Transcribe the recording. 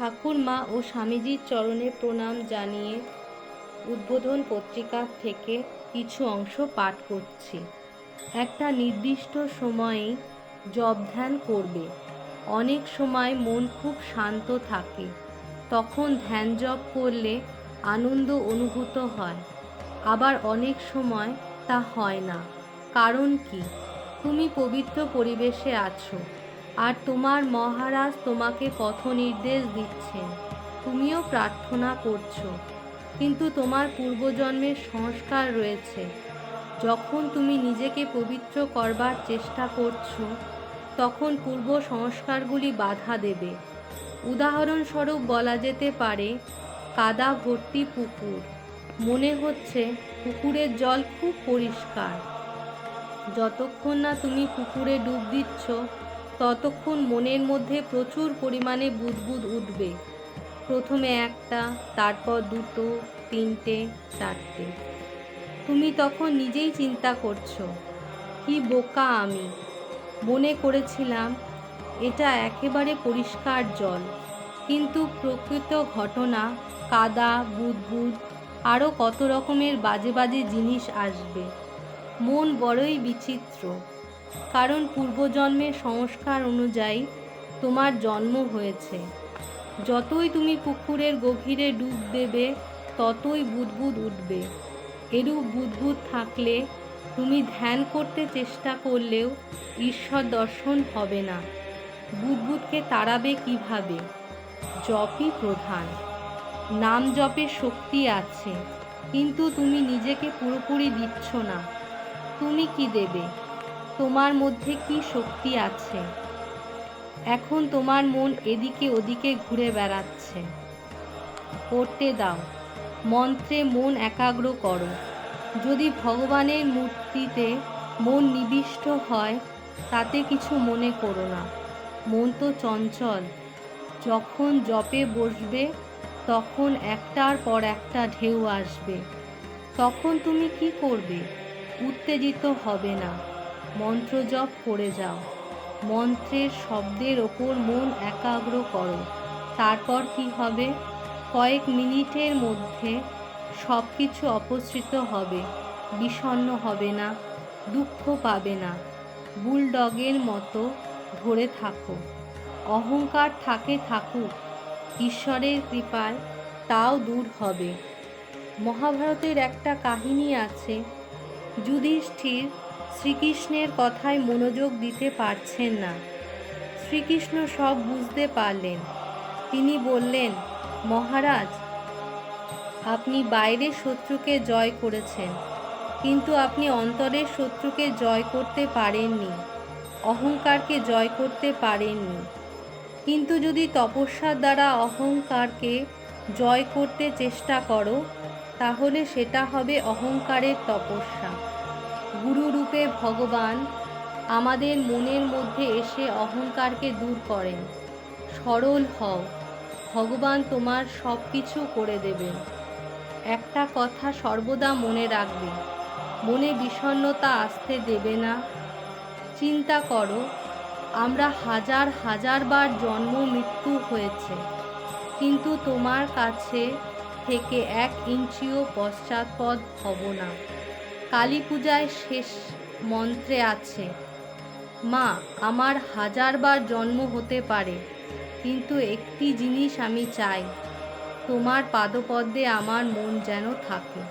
ঠাকুরমা ও স্বামীজির চরণে প্রণাম জানিয়ে উদ্বোধন পত্রিকা থেকে কিছু অংশ পাঠ করছি। একটা নির্দিষ্ট সময়ে জপ ধ্যান করবে। অনেক সময় মন খুব শান্ত থাকে, তখন ধ্যান জপ করলে আনন্দ অনুভূত হয়। আবার অনেক সময় তা হয় না। কারণ কি? তুমি পবিত্র পরিবেশে আছো, আর তোমার মহারাজ তোমাকে পথ নির্দেশ দিচ্ছেন। তুমিও প্রার্থনা করছো, কিন্তু তোমার পূর্বজন্মের সংস্কার রয়েছে। যখন তুমি নিজেকে পবিত্র করবার চেষ্টা করছো, তখন পূর্ব সংস্কারগুলি বাধা দেবে। উদাহরণস্বরূপ বলা যেতে পারে, কাদা ভর্তি পুকুর। মনে হচ্ছে পুকুরের জল খুব পরিষ্কার। যতক্ষণ না তুমি পুকুরে ডুব দিচ্ছ, ততক্ষণ মনের মধ্যে প্রচুর পরিমাণে বুদবুদ উঠবে। প্রথমে একটা, তারপর দুটো, তিনটে, চারটে। তুমি তখন নিজেই চিন্তা করছো, কি বোকা আমি! মনে করেছিলাম এটা একেবারে পরিষ্কার জল। কিন্তু প্রকৃত ঘটনা কাদা, বুদবুদ, আরও কত রকমের বাজে বাজে জিনিস আসবে। মন বড়ই বিচিত্র, কারণ পূর্বজন্মের সংস্কার অনুযায়ী তোমার জন্ম হয়েছে। যতই তুমি পুকুরের গভীরে ডুব দেবে, ততই বুদবুদ উঠবে। এরূপ বুদবুদ থাকলে তুমি ধ্যান করতে চেষ্টা করলেও ঈশ্বর দর্শন হবে না। বুদবুদকে তাড়াবে কিভাবে? জপই প্রধান। নাম জপের শক্তি আছে, কিন্তু তুমি নিজেকে পুরোপুরি দিচ্ছ না। তুমি কি দেবে? তোমার মধ্যে কি শক্তি আছে? এখন তোমার মন এদিকে ওদিকে ঘুরে বেড়াচ্ছে। করতে দাও। মন্ত্রে মন একাগ্র করো। যদি ভগবানের মূর্তিতে মন নিবিষ্ট হয়, তাতে কিছু মনে করো না। মন তো চঞ্চল। যখন জপে বসবে, তখন একটার পর একটা ঢেউ আসবে। তখন তুমি কি করবে? উত্তেজিত হবে না। মন্ত্র জপ করে যাও। মন্ত্রের শব্দের ওপর মন একাগ্র করো। তারপর কি হবে? কয়েক মিনিটের মধ্যে সব কিছু অপসৃত হবে। বিষণ্ণ হবে না, দুঃখ পাবে না। বুলডগের মতো ধরে থাকো। অহংকার থাকুক, ঈশ্বরের কৃপায় তাও দূর হবে। মহাভারতের একটা কাহিনী আছে। যুধিষ্ঠির শ্রীকৃষ্ণের কথায় মনোযোগ দিতে পারছেন না। শ্রীকৃষ্ণ সব বুঝতে পারলেন। তিনি বললেন, মহারাজ, আপনি বাইরের শত্রুকে জয় করেছেন, কিন্তু আপনি অন্তরের শত্রুকে জয় করতে পারেননি, অহংকারকে জয় করতে পারেননি। কিন্তু যদি তপস্যার দ্বারা অহংকারকে জয় করতে চেষ্টা করো, তাহলে সেটা হবে অহংকারের তপস্যা। গুরুরূপে ভগবান আমাদের মনের মধ্যে এসে অহংকারকে দূর করেন। সরল হও, ভগবান তোমার সব কিছু করে দেবেন। একটা কথা সর্বদা মনে রাখবে, মনে বিষণ্ণতা আসতে দেবে না। চিন্তা করো, আমরা হাজার হাজার বার জন্ম মৃত্যু হয়েছে, কিন্তু তোমার কাছে থেকে 1 ইঞ্চিও পশ্চাৎপদ হব না। কালী পূজায় শেষ মন্ত্রে আছে, মা, আমার 1000 বার জন্ম হতে পারে, কিন্তু একটি জিনিস আমি চাই, তোমার পাদপদ্মে আমার মন যেন থাকে।